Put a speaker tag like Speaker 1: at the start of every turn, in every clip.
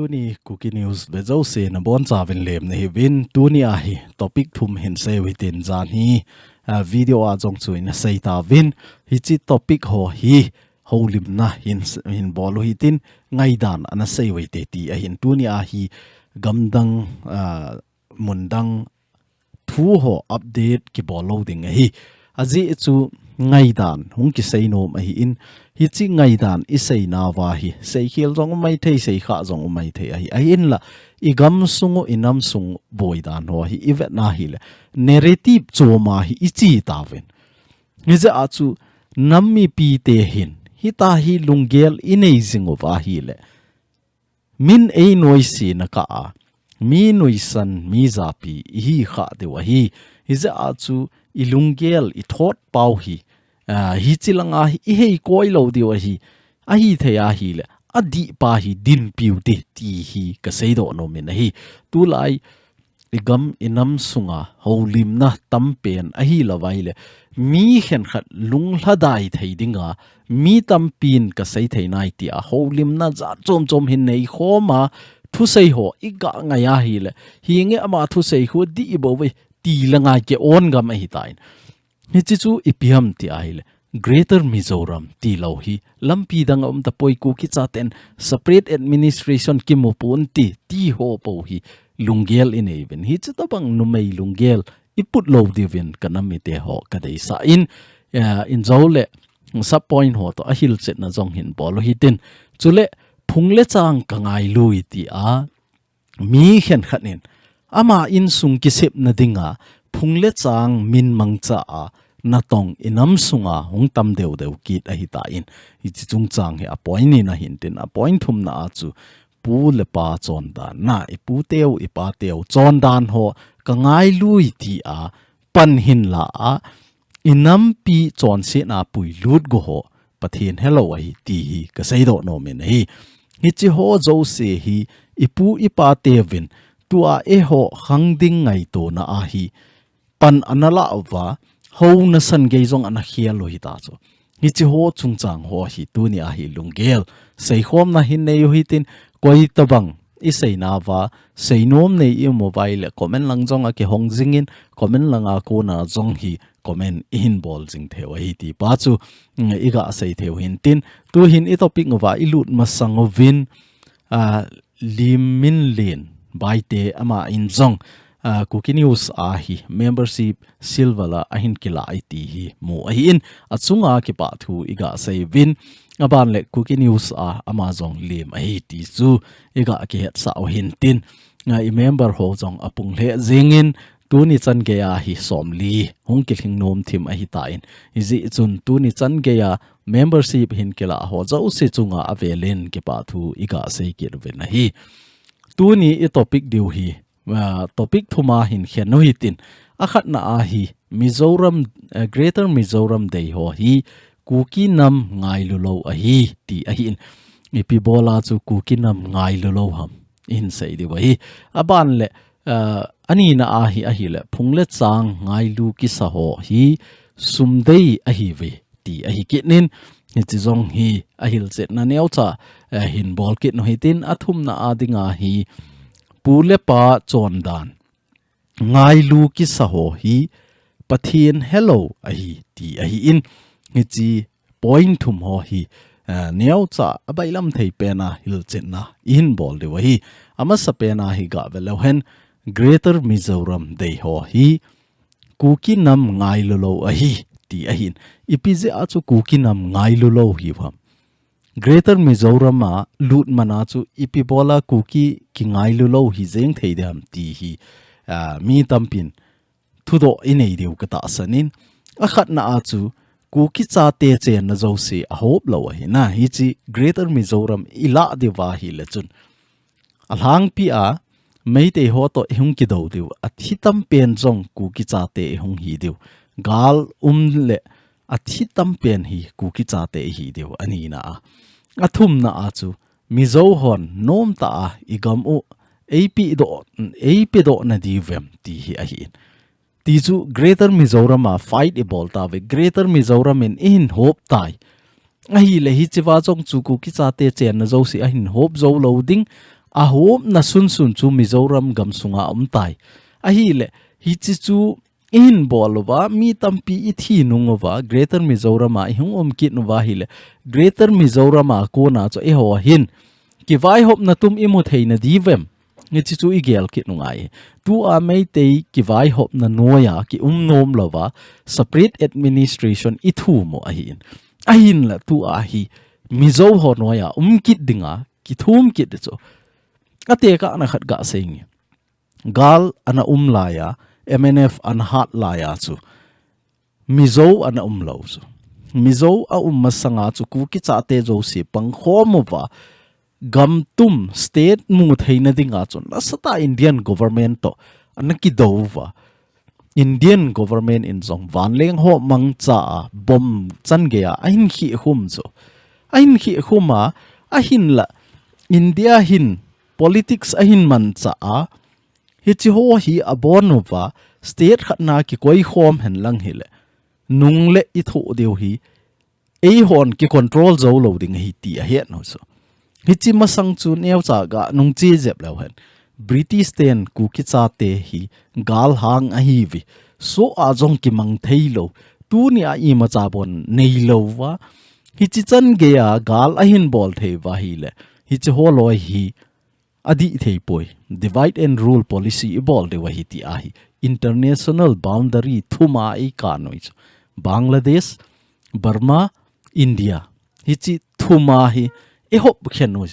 Speaker 1: TUNI Kuki News bezo se na bon chawin lem na hi win TUNI a hi topic thum hin se within zan hi video a jong chu in sei ta win hi chi topic ho hi holim na hin bolu hi tin ngai dan ana sei we te ti a hin TUNI a hi gamdang mundang thu ho update ki bolo ding hi aji chu ngai dan hung ki sei no ma hi in hi chi ngai dan i sei na wa hi sei khil jong mai thei sei kha jong mai thei a in la i gam sungu inam sung boi dan ho hi i vet na hi le narrative choma hi i chi ta ven ni za a chu nammi pi te hin hi ta hi lungel inei zingo wa hi le min ei noi si na ka a mi noi san mi za pi hi kha de wa hi za a chu i lungel i thot pau hi hi chilanga hi hei koi lo diwa hi a hi theya hi le adi pa hi din piu te ti hi ka sei do no min hi tu lai igam inam sunga holim na tampen a hi lawai le mi khen khat lung hladai thei dinga mi tampin ka sei thei nai ti a holim na za chom chom hin nei khoma thu sei ho iga nga ya hi le hi nge ama thu sei hu di bo we ti langa ke on gam a hi tain ni chi chu ipiam ti ai le Greater Mizoram ti lo hi lampi dang ta poi ku ki chaten separate administration ki mo pon ti ho po hi lungel in even hi chu tabang numei lungel iput lo divin kanami te ho ka dei sa in zole sa point ho to a hil chet na jong hin bolo hi tin chule phungle chang kangai lui ti a mi khen khanin ama in sung ki sep na dinga phungle chang min mangcha a na tong inam sunga hong tam deu deu kit a hita in hi chi chung chang he a point ni na hin tin a point thum na a chu pu le pa chon dan na i pu teu i pa teu chon dan ho ka ngai lui ti a pan hin la a inam pi chon se na pui lut go ho pathin hello a hi ti hi ka sei do no min hi chi ho zo se hi i pu i pa te vin tua e ho khang ding ngai to na a hi pan anala wa ho na san ge jong ana khial lo hi ta cho hi chi ho chung chang ho hi TUNI a hi lungel sei khom na hin nei hi tin koi tabang i sei na wa sei nom nei i mobile comment lang jong a ke hong jingin comment lang a ko na jong hi comment in bol jing theu hi ti pa chu iga sei theu hin tin tu hin i topic ngwa i lut ma sang win limin lin baite ama in jong Kuki News a hi membership silvala ahin kila IT hi mo ahin achunga ki pa thu iga sei win aban le Kuki News a Amazon lim ahi ti chu iga ki het sa hin tin I member ho jong apung le zingin TUNI chan ge ya hi somli hung ki thing nom thim ahi ta in izi chun TUNI chan ge ya membership hin kila ho zo se chunga avelen ki pa thu iga sei ki wen hi TUNI I topic diu hi topic thuma hin khen no hitin akhat na a hi Mizoram Greater Mizoram Day ho hi Kuki nam ngai lu lo a hi ti a hin ipi bola chu Kuki nam ngai lu lo ham in sei di wa hi aban le ani na a hi le phungle chang ngai lu ki sa ho hi sumdei a hi ve ti a hi kitnin ni chi jong hi a hil chet na Neocha hin bol kit no hitin athum na adinga hi pule pa chon dan ngai lu ki sa ho hi pathin hello a hi ti a hi in hi chi point thum ho hi Neocha abailam thei pena hil chen na in bol de wa hi ama sa pena hi ga velo hen Greater Mizoram Day ho hi Kuki nam ngai lo a hi ti a hin ipize a chu Kuki nam ngai lo hi pham Greater Mizoram a lut mana chu ipibola Kuki ki ngai lu lo hi jeng thei dam ti hi mi tampin thudo inei deu ka ta sanin akhat na a chu Kuki cha te chen na zo se a hop lo hi na hi chi Greater Mizoram ila de wa hi le chun alhang pi a meite ho to hung ki do deu a HITAM pen jong Kuki cha te hung hi deu gal le a HITAM pen hi Kuki cha te hi deu ani na athum na a chu mizo hon nom ta igam u ap do na di vem ti hi a hi ti chu Greater Mizoram a fight e bol ta ve Greater Mizoram in hop tai a hi le hi chiwa chong chu Kuki cha te chen na zo si a hin hop zo loading ahom na sun chu Mizoram gam sunga tai ahi le hi chi chu in bolwa mi tampi ithi nungwa Greater Mizoram a hung kit nuwa hi le Greater Mizoram a ko na cho ho hin ki vai hop na tum imu theina divem ngi chi chu igel kit nungai tu a mei te ki vai hop na noya ki nom lova separate administration ithu mo ahin la tu a hi Mizo ho noya kit dinga ki thum kit cho ate ka na khat ga sing gal ana laya MNF an hat laya chu Mizo ana lo chu Mizo a masanga chu ku ki cha te zo si pang khomwa gam tum state mu theina dinga chon la sata Indian government to anaki dova Indian government in zong vanleng ho mang cha bom chan ge a ahin khi hum cho ahin khi huma ahin la India hin politics ahin man cha a hi chi ho hi abonova state khatna ki koi khom hen lang hile nungle I tho deu hi AHIN ki control zo lo ding hi ti a het no so hi chi masang chu Neocha ga nung chi jep lo hen British ten Kuki cha te hi gal hang a hi vi so a jong ki mang theilo tu ni a I ma cha bon nei lo wa hi chi chan ge a gal a hin bol the wa hi le hi chi ho loi hi adi thei poi divide and rule policy ibol de wa hi ti a hi international boundary thuma I ka noi Bangladesh Burma India hi chi thuma hi e hop khen noi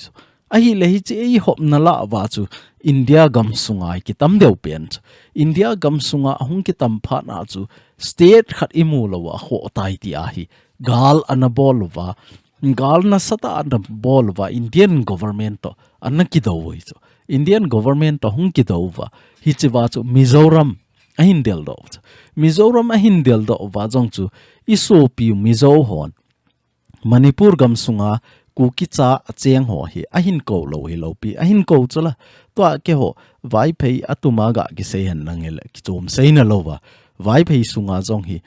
Speaker 1: ahi le hi chi e hop na la wa chu India gam sungai ki tam deu pen India gam sunga hung ki tam pha na chu state khat imu lo wa ho tai ti a hi gal anabol wa gal na sata an bol wa Indian government to anaki do woi chu Indian government to hung ki do wa hi chi wa chu Mizoram ahin del do Mizoram ahin del do wa jong chu iso pi Mizo hon Manipur gam sunga Kuki cha acheng ho hi ahin ko lo hi lo pi ahin ko chola to ke ho vai phei atuma ga ki se han nangel ki chom sei na lo wa vai phei sunga jong hi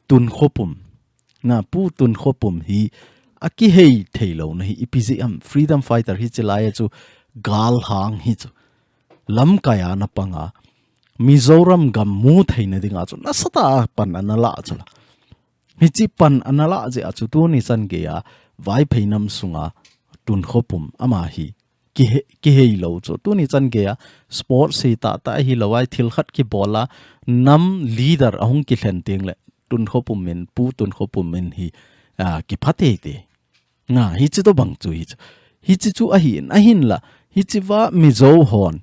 Speaker 1: tun khopum na pu tun khopum hi aki hei theilo na hi ipgm freedom fighter hi chelaya chu gal hang hi chu lam kaya na panga Mizoram gam mu theina dinga chu na sata pan anala chola hi chi pan anala je achu tu ni san ge ya vai pheinam sunga tun khopum ama hi ki hei lo cho tu ni chan ge ya sport se ta hi lawai thil khat ki bola nam leader ahung ki hlen ting le tun khopum men pu tun khopum men hi ki phate te na hi chi to bang chu hi chi chu ahin la hi chi wa Mizo hon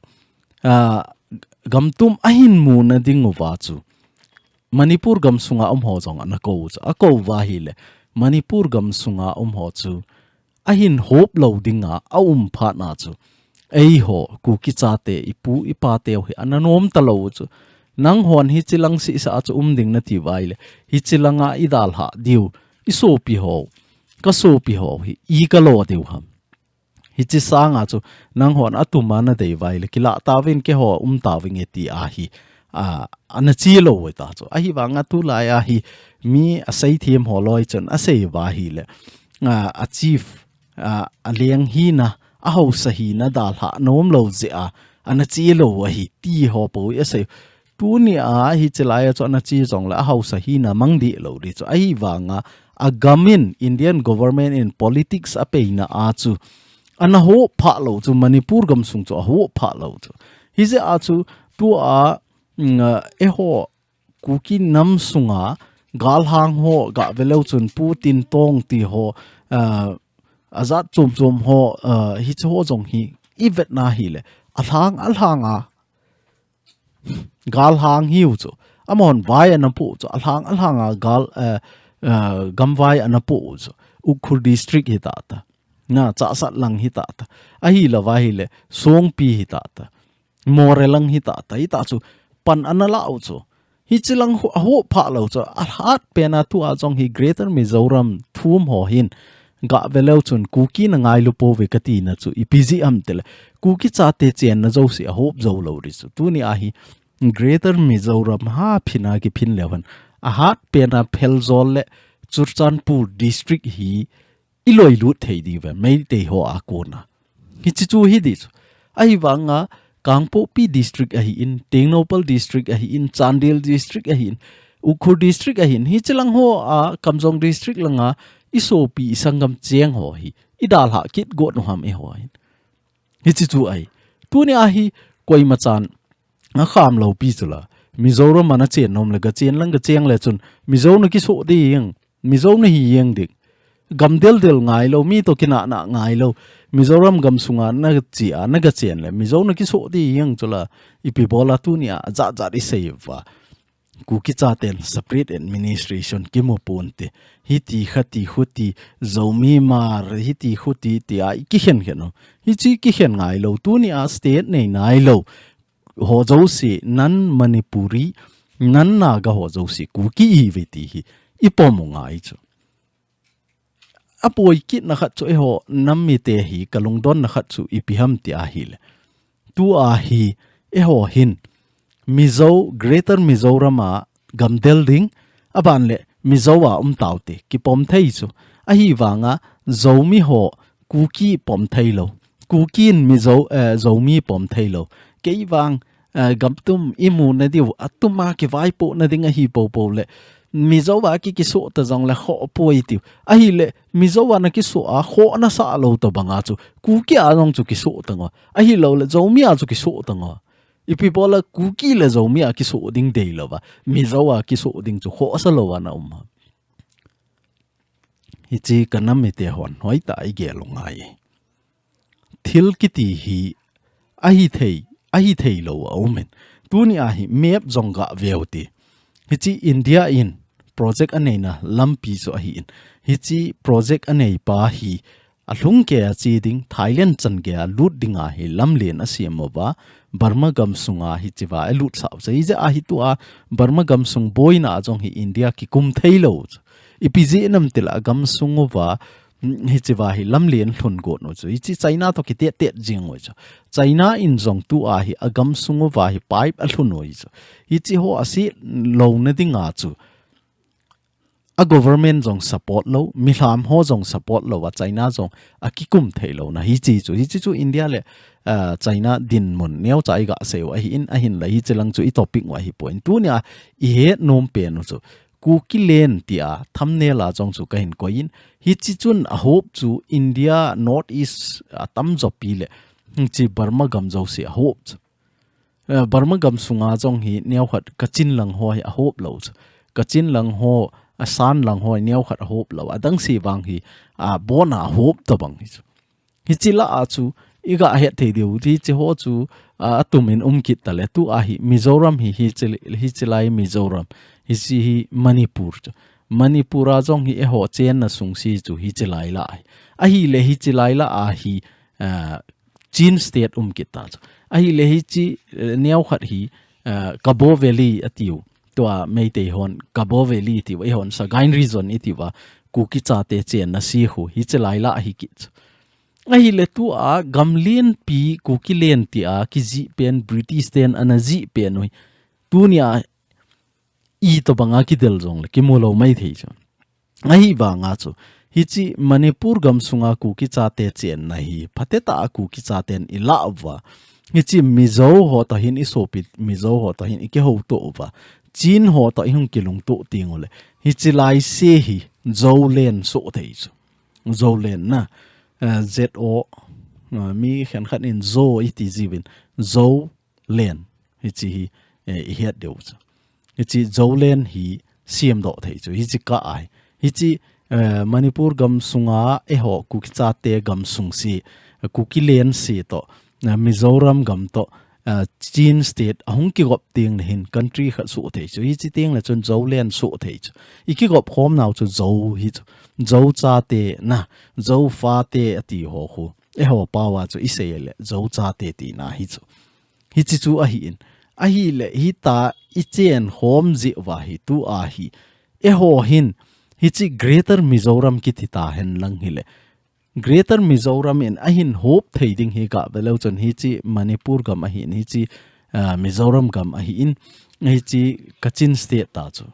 Speaker 1: gamtum ahin mu na ding wa chu Manipur gam sunga ho jong an ko wa hi le Manipur gam sunga ho chu ahin hop lo dinga pha na chu ei ho Kuki cha te ipu ipa te hi ananom ta lo chu nang hon hi chilang si sa chu ding na ti wai le hi chilanga idal ha diu iso pi ho ka so pi ho hi I ka lo diu ham hi chi sanga chu nang hon atuma na dei wai le kila tawin ke ho tawing e ti a hi ana chi lo we ta chu ahi wanga tu la ya hi mi asai thiam holoi chon asai wa hi le a chief a leng hi na a ho sa hi na dal ha nom lo je a ana chi lo wa hi ti ho po asai tu ni a hi chelaya cho ana chi jong la a ho sa hi na mang di lo ri cho ahi wanga a gamin Indian government in politics a pe na a chu ana ho pha lo chu Manipur gam sung cho ho pha lo chu hi je a chu tu a ho Kuki nam sunga gal hang ho ga velo chun Putin tong ti ho azat chom ho hi cho jong hi ivet na hi le alhang gal hang hiu chu amon vai an pu chu alhang gal gam vai an pu chu Ukhur district hi ta na cha sat lang hi ta ahi la vai le song pi hi ta morelang hi ta chu pan anala chu hi chilang ho pha lo chu hat pena tu a jong hi Greater Mizoram thum ho hin ga velo chun Kuki na ngai lu po ve kati na chu ipgm tel Kuki cha te chen na zo si hop zo lo ri chu tu ni a hi Greater Mizoram ha phina ki phin lewan a hat pena phel zol le Churchanpur district hi iloi lut thei di ve mai te ho a ko na hi chi chu hi di chu ahi wanga Kangpo P district AHIN, Tengnopal district AHIN, Chandel district AHIN, Ukhur district AHIN, hi chilang ho Kamjong district langa iso pi isangam cheng ho hi idal ha kit got no ham e ho hi chi chu ai tu ni a hi koi machan a kham lo pi chula Mizoram mana chen nom le ga chen lang ga cheng le chun Mizo na ki so de yang Mizo na hi yang dik gam del ngai lo mi to kina na ngai lo Mizoram gam sunga na chi a na ga chen le Mizo na ki so de yang chula ipi bola tu ni a za za ri save Kuki chaten separate administration kimo ponte hiti khati huti zomi mar hiti huti ti a ki hen no hi chi ki hen ngai lo tu ni a state nei nai lo ho zo si nan Manipuri nan naga ho zo si kuki i veti hi ipomo ngai chu apoi kit na khat chu e ho nammi te hi kalung don na khat chu ipiham ti a hi le tu a hi e ho hin Mizo Greater Mizoram gamdel ding aban le Mizowa taute ki pom thei chu a hi wanga zomi ho kuki pom thei lo kuki in Mizo zomi pom thei lo ke wang gamtum imu na diu atuma ki vai po na ding a hi po po le Mizowa ki so ta jong le kho poi tiu a hi le Mizowa na ki so a kho na sa lo to banga chu kuki a jong chu ki so ta ngo a hi lo le zomi a chu ki so ta ngo ipi bola kuki le zomi a ki so ding dei lo ba Mizowa ki so ding chu kho sa lo wa na hi chi kanam me te hon hoi ta ai ge lo ngai thil ki ti hi a hi thei lo omen tu ni a hi map zonga veuti hi chi India in project anei na lampi so hi in hi chi project anei pa hi alung ke chi ding Thailand chan ke lut dinga hi lamlen asiamo ba Burma gam sunga hi chiwa lut sa sei je a hi tu a Burma gam sung boina jong hi India ki kum thailo ipj nam tila gam sungowa hi chiwa hi lamlen thun go no chu chi China to ki te jing oi chu China in jong tu a hi agam sungowa hi pipe alhun oi chu hi chi ho asi lo na dinga chu a government jong support lo milam ho jong support lo wa China jong akikum thailo na hi chi chu India le China din mun Neocha ga se wa hi in ahin la hi chelang chu i topic wa hi point tu nya i he nom pe no chu Kuki len tia thumbnail la jong chu kahin koin hi chi chun a hope chu India North East tam jo pi le chi Burma gam jo se a hope Burma gam sunga jong hi neu khat kachin lang ho hi a hope lo kachin lang ho a san lang ho neu khat a hope lo adang si wang hi a bona hope to bang hi chi la a chu iga he the deu ti chi ho chu atumin kit tale tu a hi Mizoram hi chilai Mizoram hi si hi Manipura jong hi e ho chen na sung si chu hi chilai la a hi le hi chilai la a hi Chin state kit ta a hi le hi chi neu khat hi Cabo Valley atiu to a meite hon Cabo Valley ti wa hon sa gain region itiwa kuki cha te chen na si hu hi chilai la hi kit ahi le tu a gamlien pi kuki len ti a ki ji pen British ten anaji pen oi tunia i to banga ki del jong le ki mulo mai thei chu ahi ba nga chu hi chi Manipur gam sunga kuki cha te chen na hi phateta kuki cha ten ila wa hi chi Mizo ho ta hin i sopit Mizo ho ta hin i ke ho to wa Chin ho ta hung kilung to tingole hi chi lai se hi zolen so thei chu zolen na ZO mi khan khan in zo iti jibin zo len hi chi hi het deu hi chi zo len hi siam do thei chu hi chi ka ai hi chi Manipur gam sunga e ho kuki cha te gam sung si kuki len si to Mizoram gam to Chin state ahung ki gop ting hin country kha su thei chu hi chi ting la chun zo len su thei chu iki gop khom naw chu zo hi zo cha te na zo fa te ati ho khu e ho pawa chu isele zo cha te ti na hi chi chu a hi in a hi le hi ta i chen hom ji wa hi tu a hi e ho hin hi chi Greater Mizoram ki ti ta hen lang hi le Greater Mizoram in ahin hope thei ding hi ka velo chon hi chi Manipur gam ahin hi chi Mizoram gam ahin hi chi Kachin state ta chu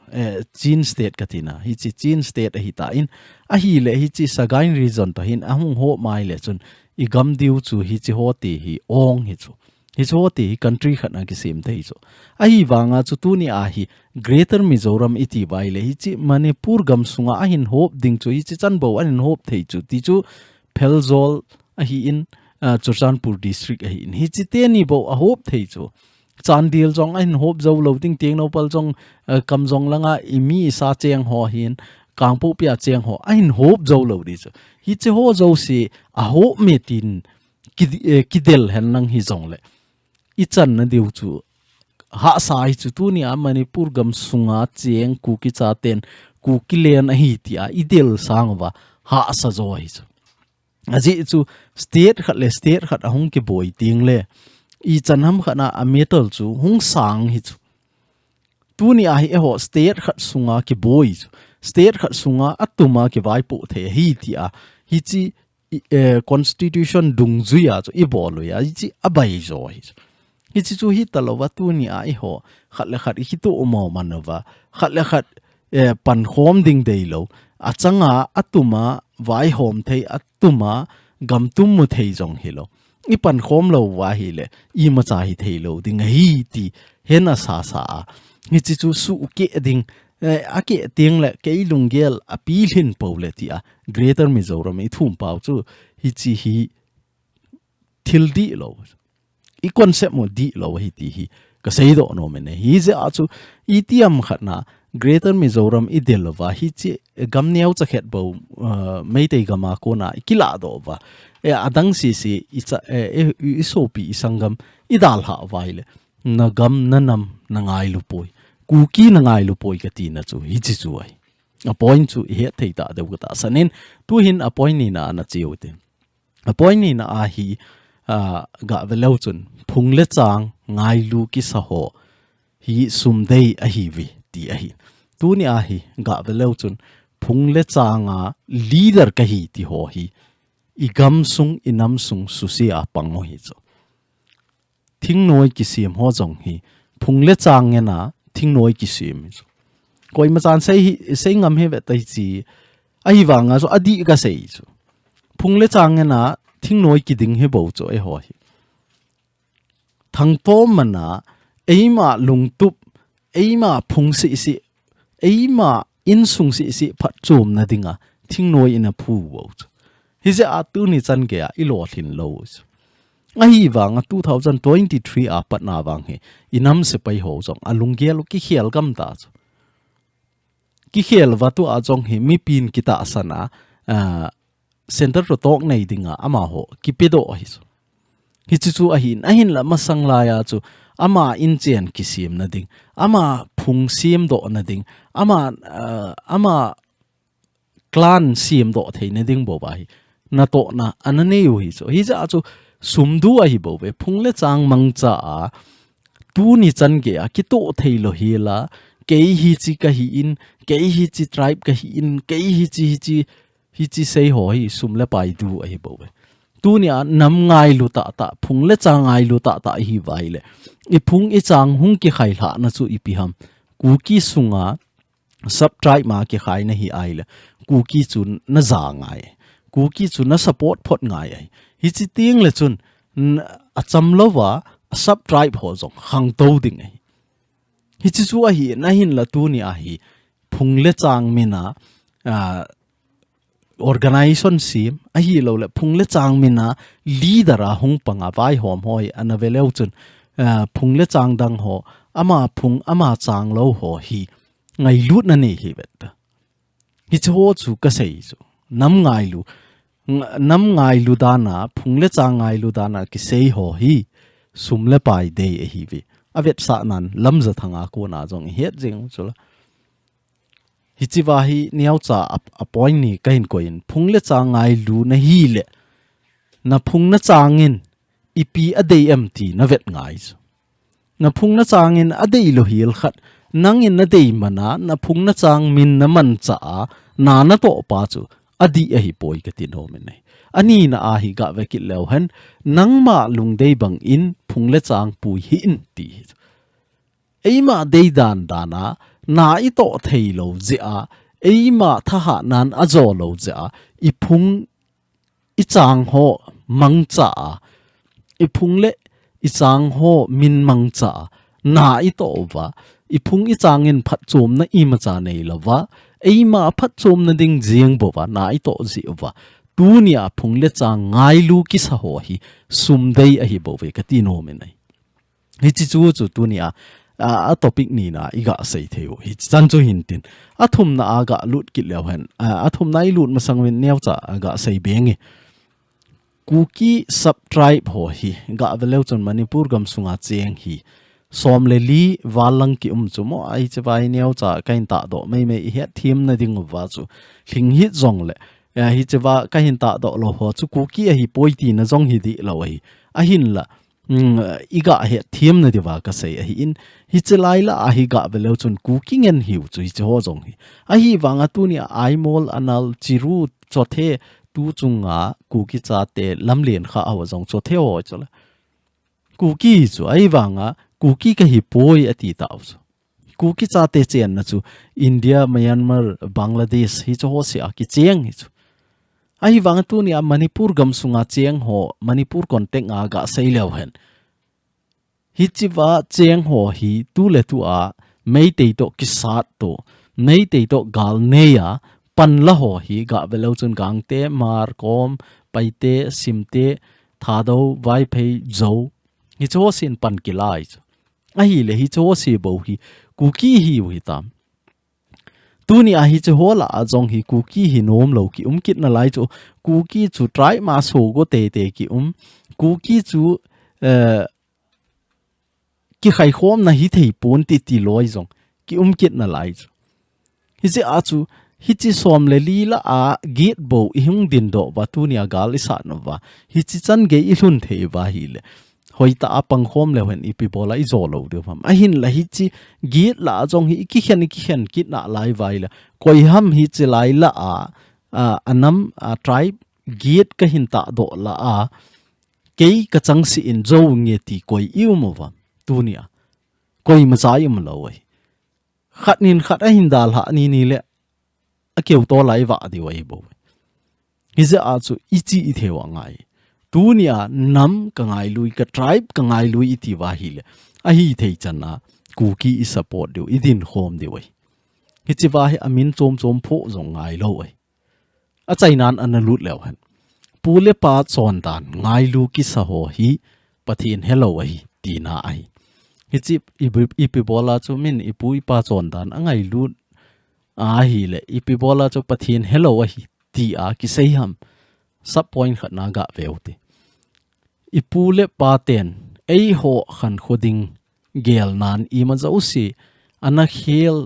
Speaker 1: Chin state katina hi chi Chin state hi ta in hi le hi chi Sagaing region to hin ahung ho mai le chun I gam diu chu hi chi ho ti hi ong hi chu hi chu ho ti country khana ki sim thei chu hi wanga chu tu ni hi Greater Mizoram iti bai le hi chi Manipur gam sunga ahin hop ding chu hi chi chan bo anin hop thei chu ti chu Phelzol hi in Churchanpur district hi in hi chi te ni bo a hop thei chu Chandil jong ahin hop zo lo ting teng no pal jong kam jong langa imi sa cheng ho hin kangpo pia cheng ho ahin hop zo lo di chu hi che ho zo si a ho metin kidel hen nang hi jong le I chan na diu chu ha sai chu tu ni Manipur gam sunga cheng Kuki cha ten Kuki len hi ti a idel sangwa ha sa zo hi chu aji chu state khat ahung ki boy ting le I chanham khana a metal chu hung sang hi chu tu ni hi ho state khat sunga ki boy chu state khat sunga atuma ki vai pu the hi ti a hi chi constitution dung zuya chu I bol ya hi chi abai zo hi chi chu hi talowa tu ni ho khat le khat hi tu mo manova khat le khat pan khom ding dei lo achanga atuma vai hom thei atuma gam tum mu thei jong hi lo I pan khom lo wa hi le I ma cha hi thei lo ding hi ti hena sa hi chi chu su ke ding a ke ting le ke lungel a pi hin po le ti a Greater Mizoram I thum pau chu hi chi hi thil di lo I concept mo di lo hi ti hi ka sei do no me ne hi je a chu itiam khatna Greater Mizoram I delwa hi chi gam neu cha khet bo meitei gama ko na kila do wa adang si isopi isangam idal ha waile na gam nanam na ngai lu poi Kuki na ngai lu poi ka ti na chu hi chi chu ai a point chu he thei ta de ta sanin tu hin a point ni na chiu te a point ni na hi ga velo chun phung le chang ngai lu ki sa ho hi sum dei a hi vi ti a hi tu ni hi ga velo chun phung le changa leader ka hi ti ho hi igam sung inam sung susi a pango hi cho thing noi ki sim ho jong hi phung le chang na thing noi ki sim koi ma chan sei ngam he ve tai chi ai wanga so adi ka sei chu phung le chang na thing noi ki ding he bo cho e ho hi thang pom mana eima lungtup eima phung si eima in sung si phat chum na dinga thing noi in a phu wo hi je a tu ni chan ke a I lo thin lo ai wanga 2023 a patna wang he inam se pai ho jong alungel ki khel gam ta ki khel wa tu a jong he mi pin kita asana center ro tok nei dinga ama ho ki pedo hi hi chu ahin la masang la ya chu ama in chen ki sim na ding ama phung sim do na ding ama clan sim do thei na ding bo bai na to na anane yu hi so hi ja chu sumdu a hi bo be phung le chang mang cha tu ni chan ge a ki to thei lo hi la ke hi chi ka hi in ke hi chi tribe ka hi in ke hi chi sei ho hi sum le pai du a hi bo be tu ni a nam ngai lu ta phung le chang ngai lu ta hi vai le I phung I chang hung ki khai la na chu I pi ham Kuki sunga sub tribe ma ki khai na hi ai le Kuki chu na za ngai Kuki chu na support phot ngai ai hi chi ting le chun a cham lo wa sub tribe ho jong hang to ding ai hi chi chu a hi na hin la tu ni a hi phung le chang mina organization sim a hi lo le phung le chang mina leader a hung panga vai hom hoi ana veleu chun phung le chang dang ho ama phung ama chang lo ho hi ngai lut na ne hi vet hi chu chu ka sei chu nam ngai lu dana phung le chang ngai lu dana ki sei ho hi sum le pai de hi vi avet sa nan lam za thanga ko na jong het jing chula hi chi wa hi Neocha a point ni kain koin phung le chang ngai lu na hi le na phung na changin ipi adei empty na vet ngai na phung na changin adei lo hil khat nangin na dei mana na phung na chang min na man cha na to pa chu adi a hi poi ka tin ho men nei ani na a hi ga vekit leo hen nangma lungdei bang in phungle chang pui hi in ti eima deidan dana na I to theilo je a eima thaha nan azo lo je a iphung ichang ho mangcha iphungle ichang ho min mangcha na I to wa iphung ichangin phat chom na ima cha nei lova eima phat chom na ding jiang bo wa na I to ji wa tunia phungle chang ngai lu ki sa ho hi sumdei a hi bo ve ka ti no me nai hi chi chu chu tunia a topic ni na iga sei theo hi chan chu hin tin athum na aga lut ki lew hen athum nai lut ma sangwin Neocha aga sei bengi Kuki subtribe ho hi ga velew chon Manipur gam sunga cheng hi somle li walang ki chumo ai chawai Neocha kain ta do mai he thim na ding wa chu hling hi zong le hi chawa kain ta do lo ho chu Kuki hi poiti na zong hi di lo hi ahin la iga he thim na diwa ka sei hi in hi chelai la hi ga velew chon Kuki ngen hiu chu hi ho zong hi hi wanga tu ni ai mol anal chiru chothe tu chunga Kuki cha te lamlen kha awa zong chothe ho chola Kuki chu ai wanga Kuki ka hi poi ati ta chu Kuki cha te chen na chu India Myanmar Bangladesh hi chu ho sia ki cheng hi chu ai wang tu ni Manipur gam sunga cheng ho Manipur kontek nga ga Seilhah hen hi chiwa cheng ho hi tu le tu a MITE to kisat to MITE to gal neya pan la ho hi ga velo chun gang te mar kom paite simte thado vai phei zo hi cho sin pan kilai ai le hi cho si bo hi Kuki hi wi tam tuni a hi che hola azong hi Kuki hi nom lo ki kit na lai chu Kuki chu try ma so go te ki Kuki chu ki khai khom na hi thei pon ti loi zong ki kit na lai chu hi che a chu hi chi som le li la a gate bo I hung din do ba tuni a gal isa no wa hi chi chan ge I hlun thei wa hi le hoi ta apang khom le when ipi bola I zo lo de pham ahin la hi chi git la jong hi ki khen kit na lai vai la koi ham hi chi lai la anam tribe git ka hin ta do la ke ka chang si in zo nge ti koi iu mo wa tunia koi ma cha im lo wai khat a hin dal ha ni le a keu to lai wa di wai bo hi ze a chu ichi I thewa ngai tunia nam ka ngai lui ka tribe ka ngai lui iti wa hi le a hi thei chana Kuki I support du idin khom di wai hi chi wa hi amin chom pho zong ngai lo wai a chainan an lut lew han pule pa chon dan ngai lu ki sa ho hi pathin hello wai tina ai hi chi ipi bola chu min ipui pa chon dan angai lut hi le ipi bola chu pathin hello wai ti a ki sei ham sub point khat na ga veute ipule PATHEN ho khan khoding gel nan ima zausi ana khel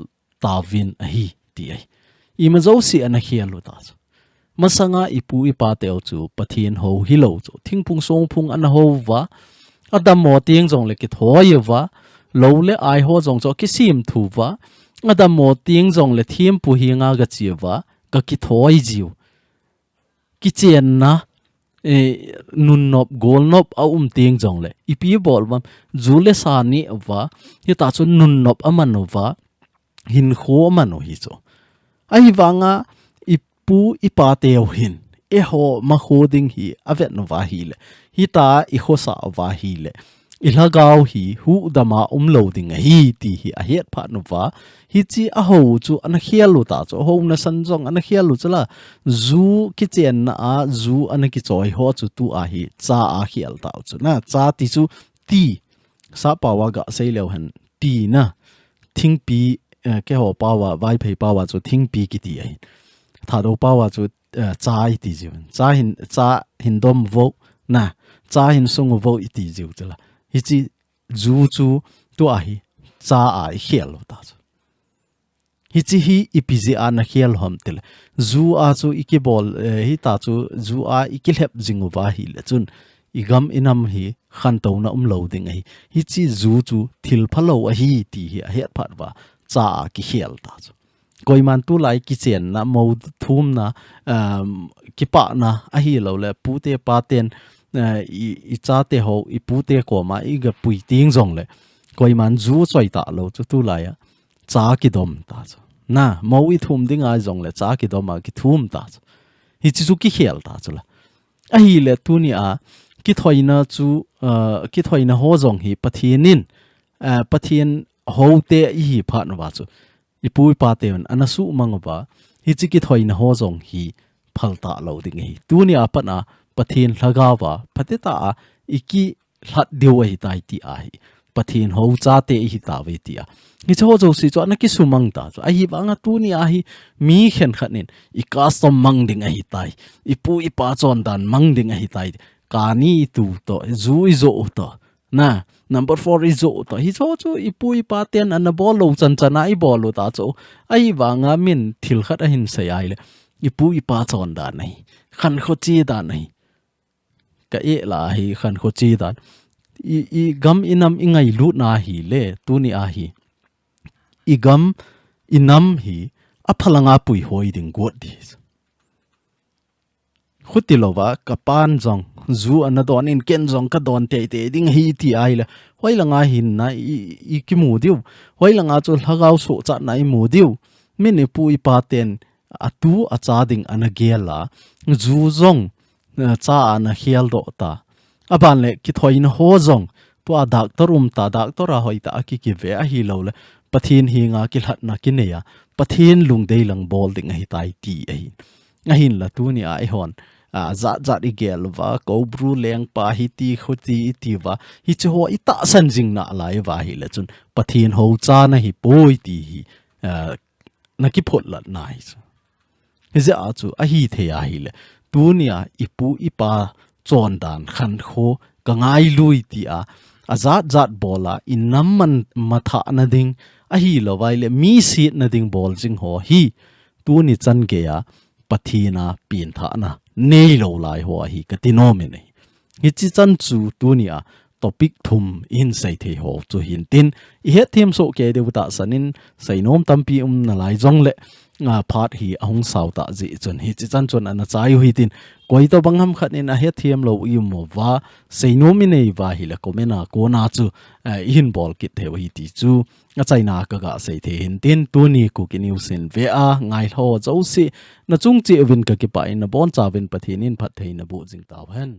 Speaker 1: tawin hi ti ai ima zausi ana khel lu ta masanga ipu ipa teu chu pathin ho hilo chu thingpung song phung ana ho wa adam mo tieng jong le ki thoi wa lo le ai ho jong cho ki sim thu wa adam mo tieng jong le thiem pu hi nga ga chi wa ka ki thoi jiu ki chen na nun nop gol nop tieng jong le ipi bol wam jule sa ni wa hi ta chu nun nop aman wa hin kho man hi cho ai wanga ipu ipa teu hin ho ma khoding hi avet no wa hi le hi ta I khosa wa hi le ilagaw hi hu dama loading hi ti hi a het pha no wa hi chi a ho chu an khialu ta chu ho na san jong an khialu chala zu ki chen na a zu an ki choi ho chu tu a hi cha a khial ta chu na cha ti chu ti sa pawa ga Seilhah han ti na thing pi ke ho pawa vai phei pawa chu thing pi ki ti ai tha do pawa chu cha I ti jiun cha hin dom vo na cha hin sung vo I ti jiu chala hi chi zu chu tu a hi cha a khial ta chu hi chi hi ipiji an khial hom tel zu a chu ikibol hi ta chu zu a ikilhep jingu wa hi le chun igam inam hi khan to na loading hi chi zu chu thil phalo a hi ti hi a het phat wa cha ki khial ta chu koi man tu lai ki chen na mo thum na ki pa na a hi lo le pu te pa ten i cha te ho i pu te ko ma i ga pui ting zong le koi man zu choi ta lo chu tu lai a cha ki dom ta chu na mo i thum ding a zong le cha ki dom a ki thum ta chu hi chu ki khel ta chu la a hi le tu ni a ki thoina chu ki thoina ho zong hi pathinin pathin ho te i hi pha na wa chu i pui pa te an su mang ba hi chi ki thoina ho zong hi phalta lo ding hi tu ni a pa na pathin laga wa phateta a iki hlat deu hi tai ti a hi pathin ho cha te hi ta ve ti a ni cho zo si cho na ki sumang ta cho a hi banga tu ni a hi mi khen khanin I custom mang ding a hi tai I pu I pa chon dan mang ding a hi tai ka ni tu to zu I zo to na number 4 is zo to hi cho chu I pu I pa ten an bol lo chan chana I bol lo ta cho a hi banga min thil khat a hin sai ai le I pu I pa chon dan nei khan kho chi dan nei ka e la hi khan kho chi dan I gam inam ingai lu na hi le tu ni a hi I gam inam hi a phalanga pui hoi ding god di khuti lova ka pan jong zu an don in ken jong ka don te te ding hi ti ai la hoi langa hin na I ki mu diu hoi langa chu lhagau so cha na I mu diu min I pui pa ten atu a cha ding an gela zu jong cha an hial do ta aban le ki thoin ho zong to a doctor ta doctor a hoi ta ki ve a hi lo le pathin hi nga ki hlat na ki ne ya pathin lung dei lang bol ding hi tai ti a hin la tu ni a EIHON za I gel wa ko bru leng pa hi ti khuti ti wa hi chu ho I ta san jing na lai wa hi le chun pathin ho cha na hi poi ti hi na ki phot lat nai hi za a chu a hi the ya hi le tu ni a ipu ipa chon dan khan kho ka ngai lui ti a zat bola in namman matha na ding a hi lo wai le mi si na ding bol jing ho hi tu ni chan ge ya pathina pin tha na nei lo lai ho hi ka tinome nei hi chi chan chu tu ni a topic thum in sai the ho chu hin tin I het them so ke de ta sanin sai nom tampi na lai jong le nga phat hi ahong sau ta ji chun hi chi chan chun an chai hui tin koi to bangam khat in a het them lo I mo wa sei no mi nei wa hi la komena ko na chu hin bol kit the hi ti chu a chaina ka ga sei the hin tin tu ni ku ki news in ve a ngai ho zo si na chung chi win ka ki pa in bon cha win pathin in phat thein na bu jing taw hen